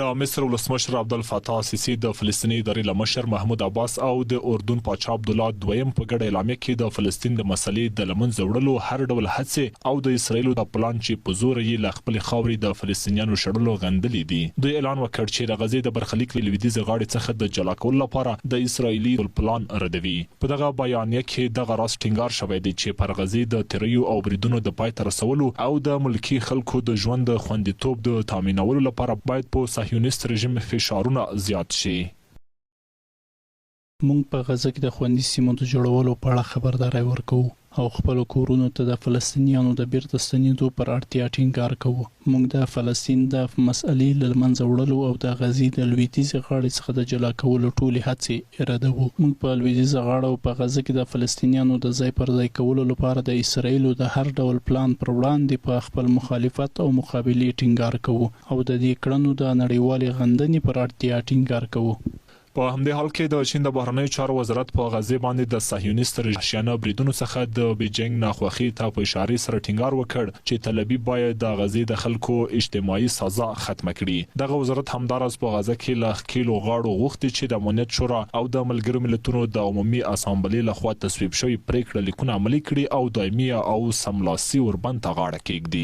د مصر ولسمشر عبدالفتاح السیسی د فلسطیني ادارې مشر محمود عباس او د اردن پاچا عبدالله دویم په ګډه اعلامیه کې د فلسطین د مسلې د لمنځه وړلو هر ډول هڅې او د اسرایل د پلان چې په زور یې له خپل خاورې د فلسطینیانو شړلو غندلې دي. دوی اعلان وکړ چې د غزې د برخلیک لویدیځ غاړې څخه د جلا کولو لپاره د اسرایلی پلان ردوي. په دغه بیانیه کې دغه راز ټینګار شوی دی چې پر غزې د تیریو او بریدونو د پای ته رسولو او د ملکی خلکو د ژوند خوندیتوب د تامینولو لپاره باید په صهیونیست رژیم فشارونه زیات شي. موږ په غزه کې د خوندي سیمو د جوړولو په اړه خبرداري ورکوو او خپل کورونو ته د فلسطینیانو د بیرته ستنېدو پر اړتیا ټینګار کوو. موږ د فلسطین د مسلې له منځه وړلو او د غزې د لویدیځ غاړې څخه د جلا کولو ټولې هڅې ردوو. موږ په لویدیځ غاړه او په غزه کې د فلسطینیانو د ځای پر ځای کولو لپاره د اسرایل د هر ډول پلان پر وړاندې په خپل مخالفت او مقابله ټینګار کوو او د دې کړنو د نړیوالې غندنې پر اړتیا ټینګار کوو. په همدې حال کې د چین د بهرنیو چارو وزارت په غزې باندې د صهیونیست رژیم بریدونو څخه د بیجینګ ناخوښي ته په اشاره سره ټینګار وکړ چې تل ابیب باید د غزې د خلکو اجتماعي سزا ختم کړي. دغه وزارت همدارس په غزه کې له کیلو غاړو غوښتي چې د امنیت شورا او د ملګرو ملتونو د عمومي اسامبلې لخوا تصویب شوی پریکړه لیکونه عملي کړي او دایمي او سملاسي وربند ته غاړه کېږدي.